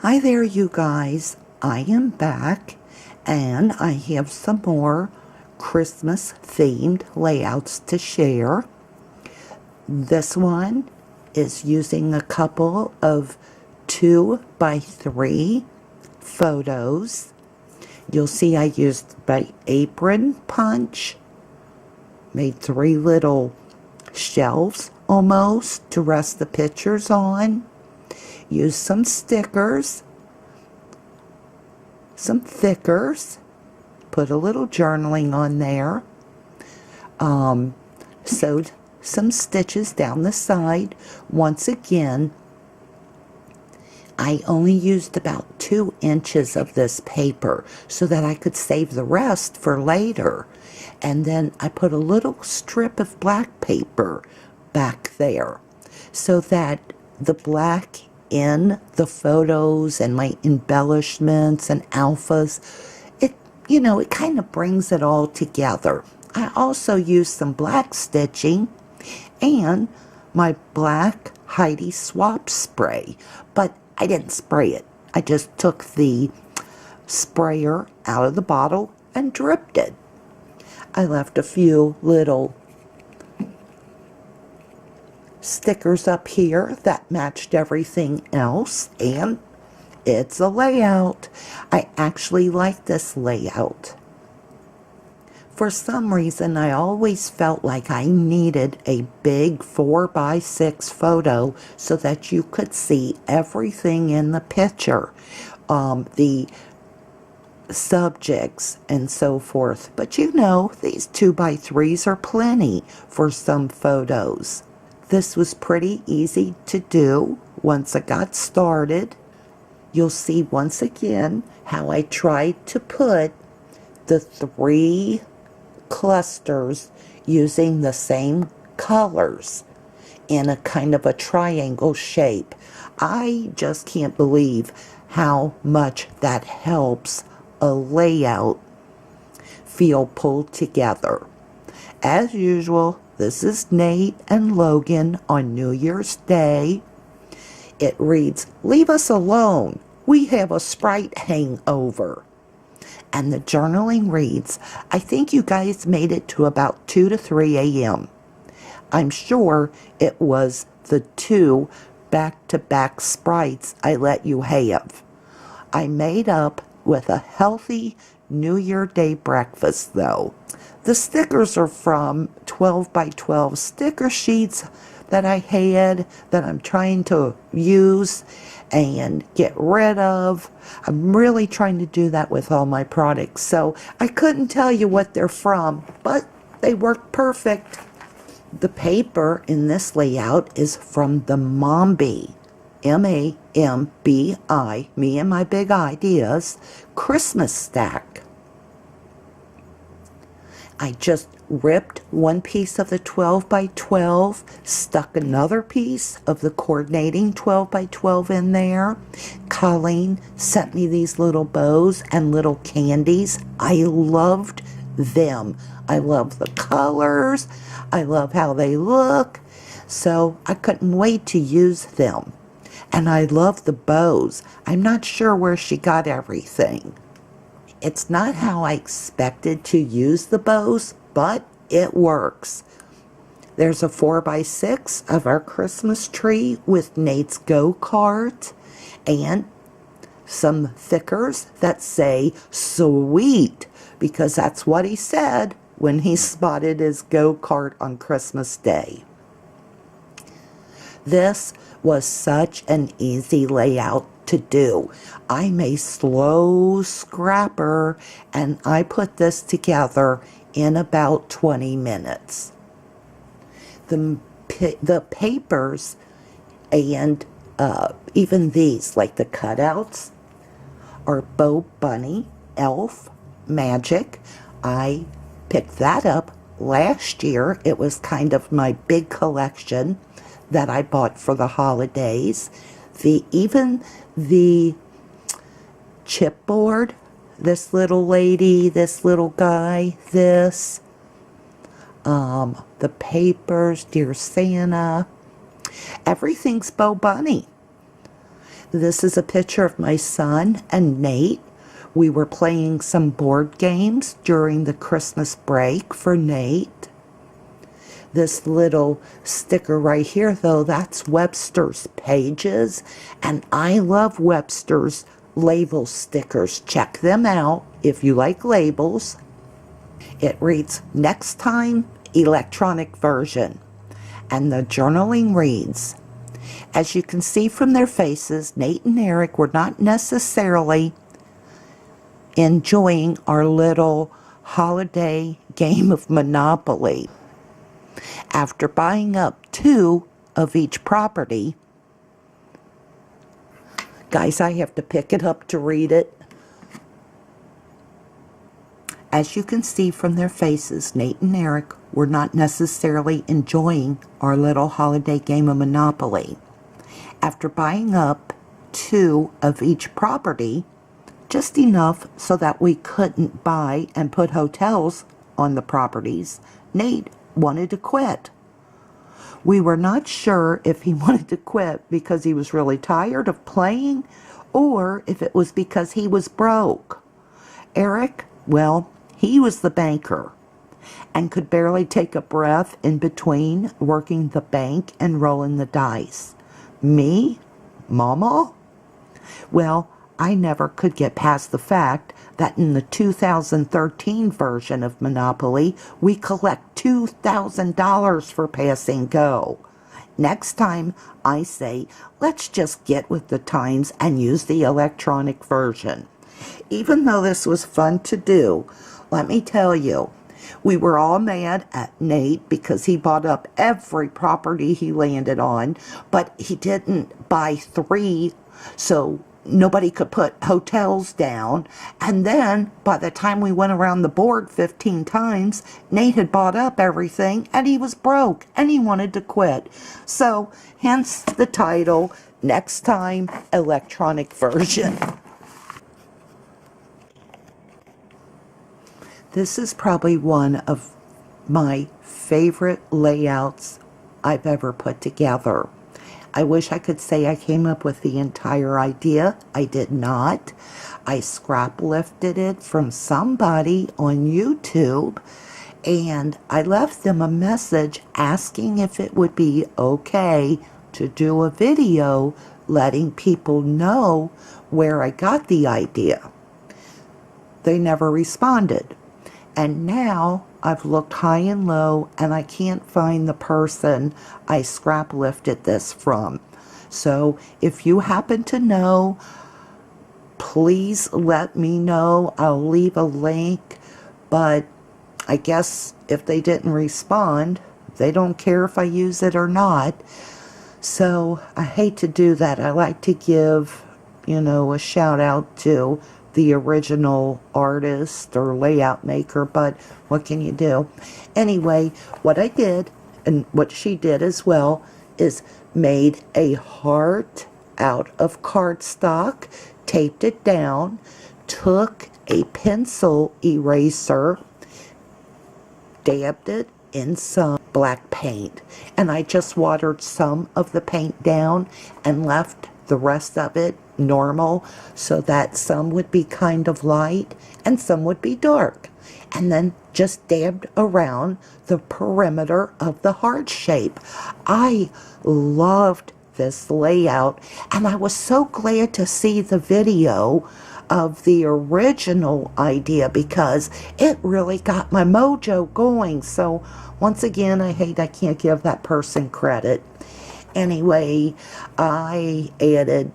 Hi there, you guys. I am back and I have some more Christmas themed layouts to share. This one is using a couple of 2x3 photos. You'll see I used my apron punch, made 3 little shelves almost to rest the pictures on. Use some stickers, some thickers, put a little journaling on there, sewed some stitches down the side. Once again, I only used about 2 inches of this paper so that I could save the rest for later. And then I put a little strip of black paper back there so that the black in the photos and my embellishments and alphas, it kind of brings it all together. I also used some black stitching and my black Heidi swap spray, but I didn't spray it. I just took the sprayer out of the bottle and dripped it. I left a few little stickers up here that matched everything else, and it's a layout. I actually like this layout. For some reason, I always felt like I needed a big 4x6 photo so that you could see everything in the picture, the subjects and so forth. But these 2x3s are plenty for some photos. This was pretty easy to do once I got started. You'll see once again how I tried to put the 3 clusters using the same colors in a kind of a triangle shape. I just can't believe how much that helps a layout feel pulled together. As usual, this is Nate and Logan on New Year's Day. It reads, "Leave us alone. We have a Sprite hangover." And the journaling reads, "I think you guys made it to about 2 to 3 a.m. I'm sure it was the 2 back-to-back Sprites I let you have. I made up with a healthy New Year Day breakfast, though." The stickers are from 12x12 sticker sheets that I had that I'm trying to use and get rid of. I'm really trying to do that with all my products, so I couldn't tell you what they're from, but they work perfect. The paper in this layout is from the Mawmaw, M-A-M-B-I, me and my big ideas, Christmas stack. I just ripped one piece of the 12x12, stuck another piece of the coordinating 12x12 in there. Colleen sent me these little bows and little candies. I loved them. I love the colors. I love how they look. So I couldn't wait to use them. And I love the bows. I'm not sure where she got everything. It's not how I expected to use the bows, but it works. There's a 4x6 of our Christmas tree with Nate's go-kart and some thickers that say "sweet" because that's what he said when he spotted his go-kart on Christmas Day. This was such an easy layout to do. I'm a slow scrapper and I put this together in about 20 minutes. The papers and even these, like the cutouts, are Bo Bunny, Elf, Magic. I picked that up last year. It was kind of my big collection that I bought for the holidays. Even the chipboard, this little lady, this little guy, this, the papers, Dear Santa, everything's Bo Bunny. This is a picture of my son and Nate. We were playing some board games during the Christmas break for Nate. This little sticker right here, though, that's Webster's Pages, and I love Webster's label stickers. Check them out if you like labels. It reads, "Next time, electronic version." And the journaling reads, "As you can see from their faces, Nate and Eric were not necessarily enjoying our little holiday game of Monopoly. After buying up 2 of each property," guys, I have to pick it up to read it. "As you can see from their faces, Nate and Eric were not necessarily enjoying our little holiday game of Monopoly. After buying up 2 of each property, just enough so that we couldn't buy and put hotels on the properties, Nate wanted to quit. We were not sure if he wanted to quit because he was really tired of playing or if it was because he was broke. Eric, well, he was the banker and could barely take a breath in between working the bank and rolling the dice. Me, Mawmaw? Well, I never could get past the fact that in the 2013 version of Monopoly, we collect $2,000 for passing go. Next time, I say, let's just get with the times and use the electronic version." Even though this was fun to do, let me tell you, we were all mad at Nate because he bought up every property he landed on, but he didn't buy 3, so nobody could put hotels down. And then by the time we went around the board 15 times, Nate had bought up everything and he was broke and he wanted to quit. So hence the title, "Next Time, Electronic Version." This is probably one of my favorite layouts I've ever put together. I wish I could say I came up with the entire idea. I did not. I scrap lifted it from somebody on YouTube, and I left them a message asking if it would be okay to do a video letting people know where I got the idea. They never responded. And now I've looked high and low and I can't find the person I scrap lifted this from. So if you happen to know, please let me know. I'll leave a link, but I guess if they didn't respond, they don't care if I use it or not. So I hate to do that. I like to give, a shout out to the original artist or layout maker, but what can you do? Anyway, what I did, and what she did as well, is made a heart out of cardstock, taped it down, took a pencil eraser, dabbed it in some black paint, and I just watered some of the paint down and left the rest of it normal so that some would be kind of light and some would be dark, and then just dabbed around the perimeter of the heart shape. I loved this layout, and I was so glad to see the video of the original idea because it really got my mojo going. So once again, I can't give that person credit. Anyway, I added,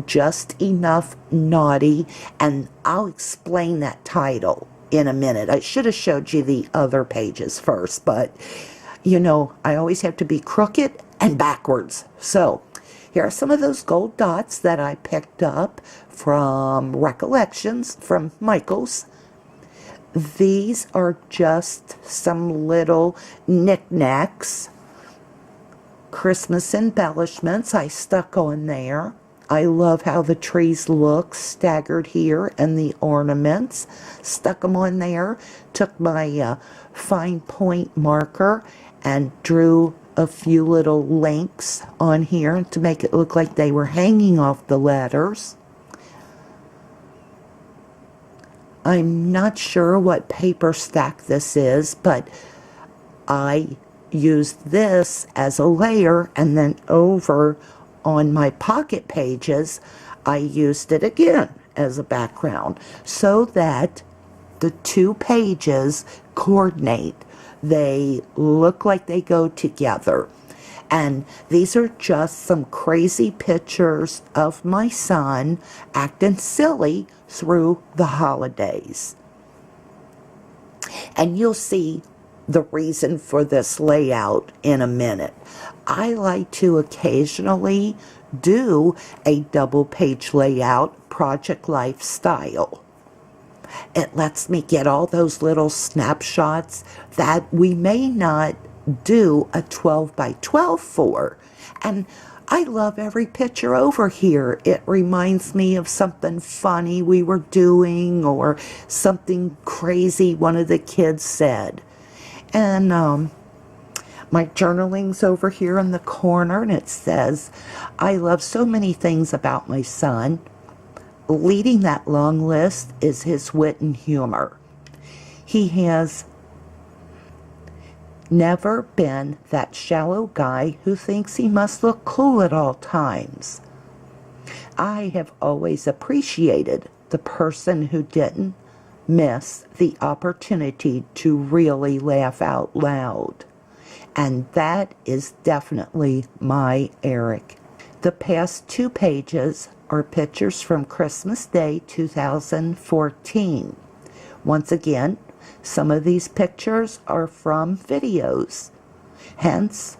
just enough naughty, and I'll explain that title in a minute. I should have showed you the other pages first, but, I always have to be crooked and backwards. So here are some of those gold dots that I picked up from Recollections from Michael's. These are just some little knickknacks, Christmas embellishments I stuck on there. I love how the trees look staggered here and the ornaments. Stuck them on there. Took my fine point marker and drew a few little links on here to make it look like they were hanging off the letters. I'm not sure what paper stack this is, but I used this as a layer, and then over on my pocket pages I used it again as a background so that the two pages coordinate. They look like they go together. And these are just some crazy pictures of my son acting silly through the holidays. And you'll see the reason for this layout in a minute. I like to occasionally do a double page layout, project lifestyle. It lets me get all those little snapshots that we may not do a 12 by 12 for. And I love every picture over here. It reminds me of something funny we were doing or something crazy one of the kids said. And my journaling's over here in the corner, and it says, I love so many things about my son. Leading that long list is his wit and humor. He has never been that shallow guy who thinks he must look cool at all times. I have always appreciated the person who didn't miss the opportunity to really laugh out loud. And that is definitely my Eric. The past two pages are pictures from Christmas Day 2014. Once again, some of these pictures are from videos, hence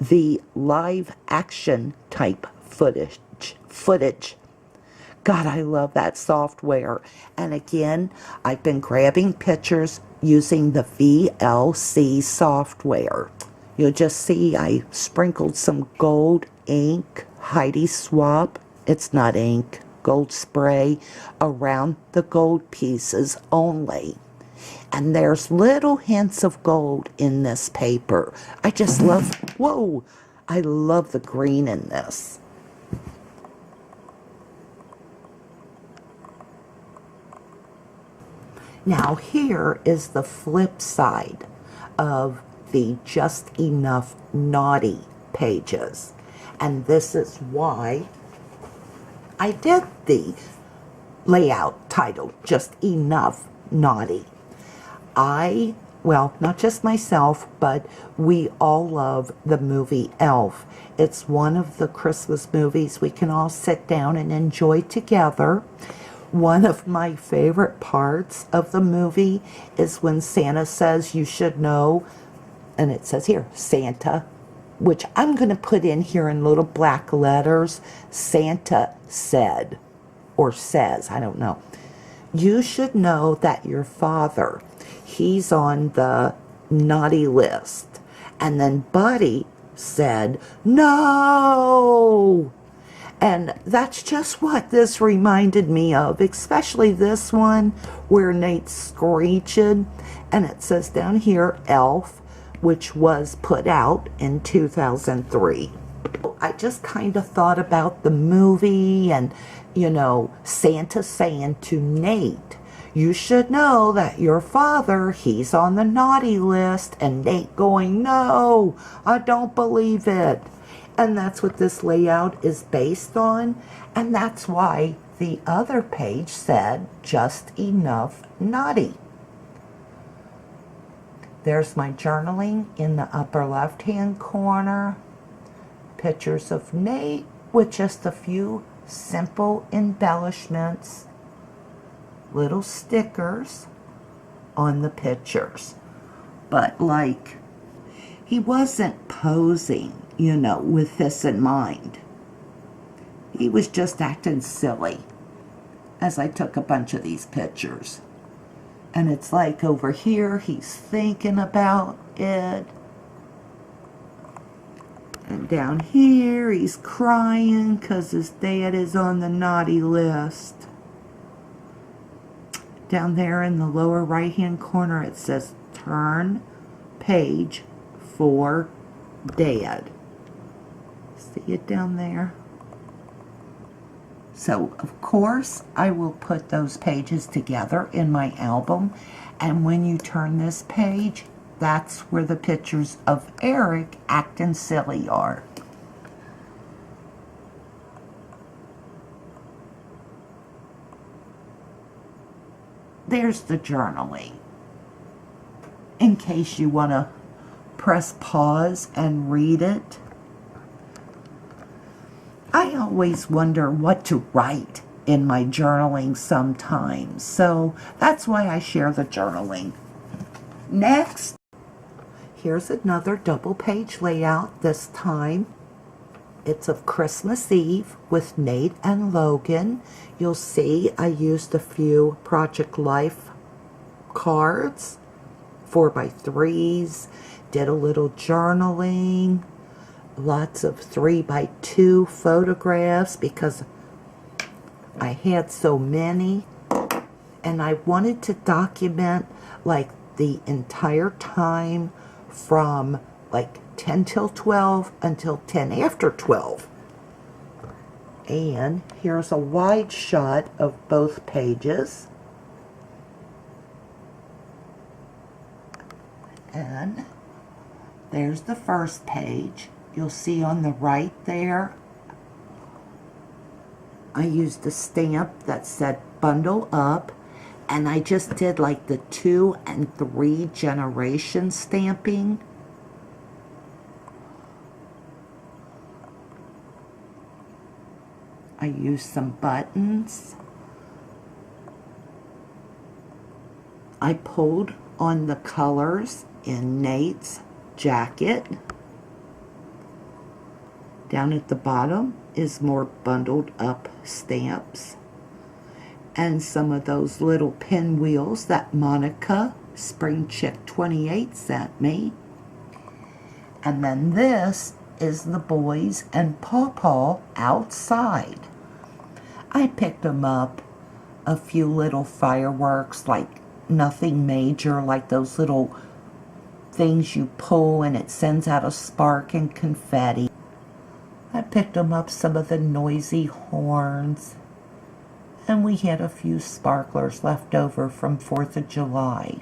the live action type footage. God, I love that software. And again, I've been grabbing pictures using the VLC software. You'll just see I sprinkled some gold ink, Heidi Swap, it's not ink, gold spray, around the gold pieces only. And there's little hints of gold in this paper. I just love, whoa, I love the green in this. Now here is the flip side of the Just Enough Naughty pages. And this is why I did the layout titled Just Enough Naughty. Well, not just myself, but we all love the movie Elf. It's one of the Christmas movies we can all sit down and enjoy together. One of my favorite parts of the movie is when Santa says, you should know, and it says here, Santa, which I'm going to put in here in little black letters, Santa said, or says, I don't know. You should know that your father, he's on the naughty list. And then Buddy said, no! And that's just what this reminded me of, especially this one where Nate's screeching. And it says down here, Elf, which was put out in 2003. I just kind of thought about the movie and, you know, Santa saying to Nate, you should know that your father, he's on the naughty list. And Nate going, no, I don't believe it. And that's what this layout is based on. And that's why the other page said, Just Enough Naughty. There's my journaling in the upper left-hand corner. Pictures of Nate with just a few simple embellishments. Little stickers on the pictures. But like, he wasn't posing, you know, with this in mind. He was just acting silly as I took a bunch of these pictures. And it's like over here, he's thinking about it. And down here, he's crying because his dad is on the naughty list. Down there in the lower right-hand corner, it says, turn page 4 Dad. See it down there? So, of course, I will put those pages together in my album, and when you turn this page, that's where the pictures of Eric acting silly are. There's the journaling. In case you want to press pause and read it. I always wonder what to write in my journaling sometimes, so that's why I share the journaling. Next, here's another double page layout. This time it's of Christmas Eve with Nate and Logan. You'll see I used a few Project Life cards, 4x3s, did a little journaling, lots of 3x2 photographs because I had so many, and I wanted to document like the entire time from like 10 till 12 until 10 after 12. And here's a wide shot of both pages. And there's the first page. You'll see on the right there, I used a stamp that said bundle up, and I just did like the 2 and 3 generation stamping. I used some buttons. I pulled on the colors in Nate's jacket. Down at the bottom is more bundled up stamps and some of those little pinwheels that Monica Spring Chick 28 sent me. And then this is the boys and Pawpaw outside. I picked them up a few little fireworks, like nothing major, like those little things you pull and it sends out a spark and confetti. I picked them up some of the noisy horns, and we had a few sparklers left over from 4th of July.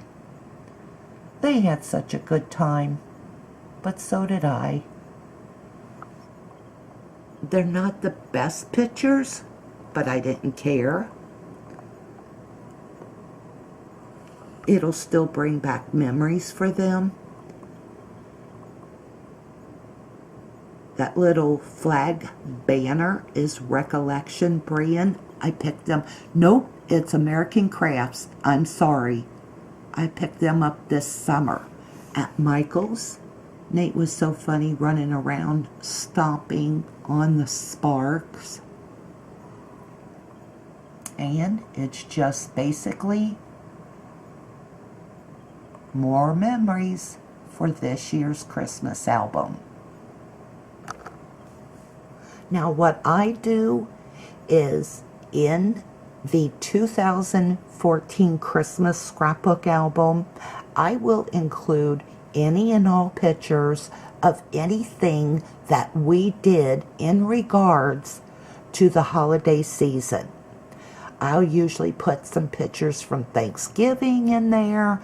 They had such a good time, but so did I. They're not the best pictures, but I didn't care. It'll still bring back memories for them. That little flag banner is Recollection brand. I picked them. Nope, it's American Crafts. I'm sorry. I picked them up this summer at Michael's. Nate was so funny running around stomping on the sparks. And it's just basically more memories for this year's Christmas album. Now what I do is in the 2014 Christmas Scrapbook Album, I will include any and all pictures of anything that we did in regards to the holiday season. I'll usually put some pictures from Thanksgiving in there,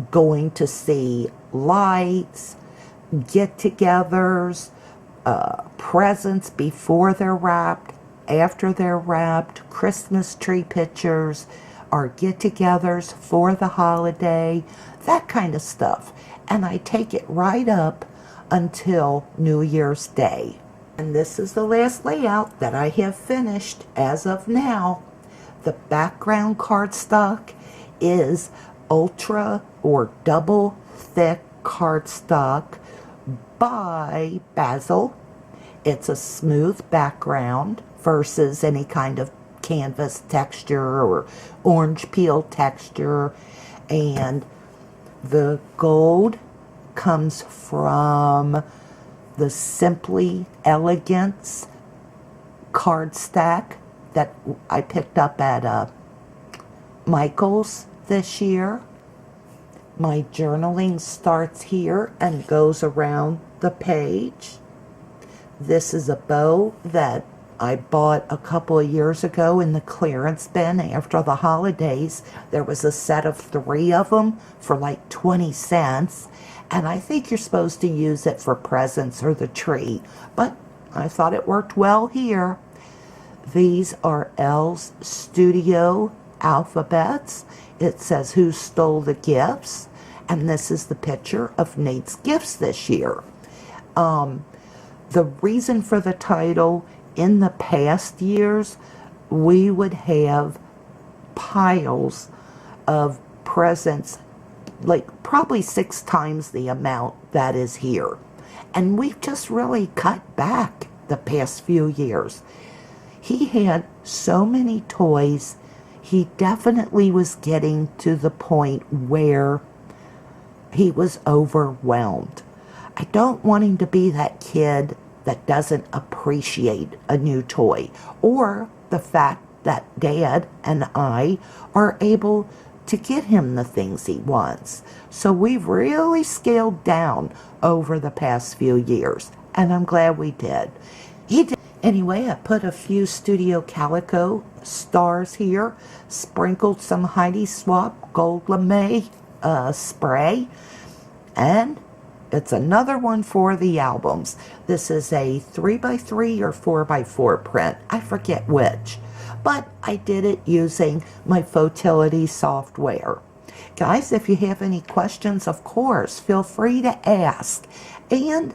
going to see lights, get-togethers, presents before they're wrapped, after they're wrapped, Christmas tree pictures, our get-togethers for the holiday, that kind of stuff. And I take it right up until New Year's Day. And this is the last layout that I have finished as of now. The background cardstock is ultra or double thick cardstock by Basil. It's a smooth background versus any kind of canvas texture or orange peel texture. And the gold comes from the Simply Elegance card stack that I picked up at Michael's this year. My journaling starts here and goes around the page. This is a bow that I bought a couple of years ago in the clearance bin after the holidays. There was a set of 3 of them for like 20 cents. And I think you're supposed to use it for presents or the tree. But I thought it worked well here. These are Elle's Studio alphabets. It says who stole the gifts. And this is the picture of Nate's gifts this year. The reason for the title, in the past years, we would have piles of presents, like probably 6 times the amount that is here. And we've just really cut back the past few years. He had so many toys, he definitely was getting to the point where he was overwhelmed. I don't want him to be that kid that doesn't appreciate a new toy, or the fact that Dad and I are able to get him the things he wants. So we've really scaled down over the past few years, and I'm glad we did. He did. Anyway, I put a few Studio Calico stars here, sprinkled some Heidi Swapp Gold Lame spray, and it's another one for the albums. This is a 3x3 or 4x4 print. I forget which. But I did it using my Fotility software. Guys, if you have any questions, of course, feel free to ask. And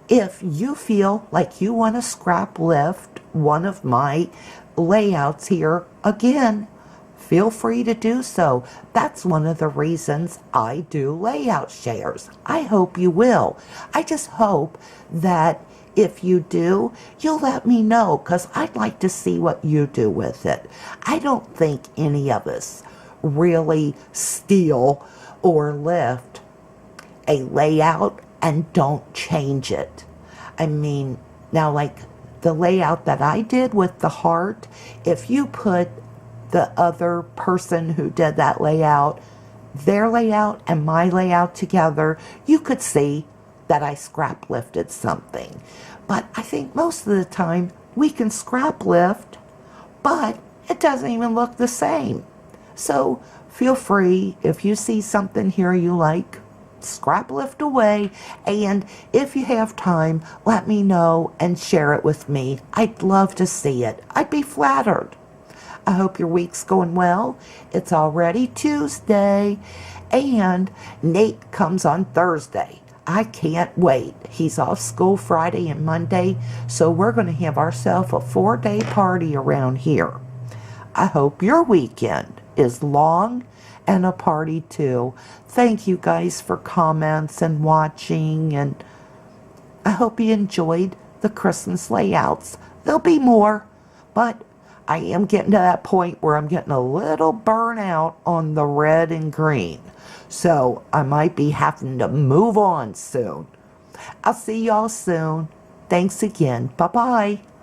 if you feel like you want to scrap lift one of my layouts here, again, feel free to do so. That's one of the reasons I do layout shares. I hope you will. I just hope that if you do, you'll let me know, because I'd like to see what you do with it. I don't think any of us really steal or lift a layout and don't change it. I mean, now like the layout that I did with the heart, if you put the other person who did that layout, their layout and my layout together, you could see that I scrap lifted something. But I think most of the time we can scrap lift, but it doesn't even look the same. So feel free, if you see something here you like, scrap lift away, and if you have time, let me know and share it with me. I'd love to see it. I'd be flattered. I hope your week's going well. It's already Tuesday, and Nate comes on Thursday. I can't wait. He's off school Friday and Monday, so we're going to have ourselves a 4-day party around here. I hope your weekend is long and a party too. Thank you guys for comments and watching, and I hope you enjoyed the Christmas layouts. There'll be more, but I am getting to that point where I'm getting a little burnout on the red and green. So I might be having to move on soon. I'll see y'all soon. Thanks again. Bye-bye.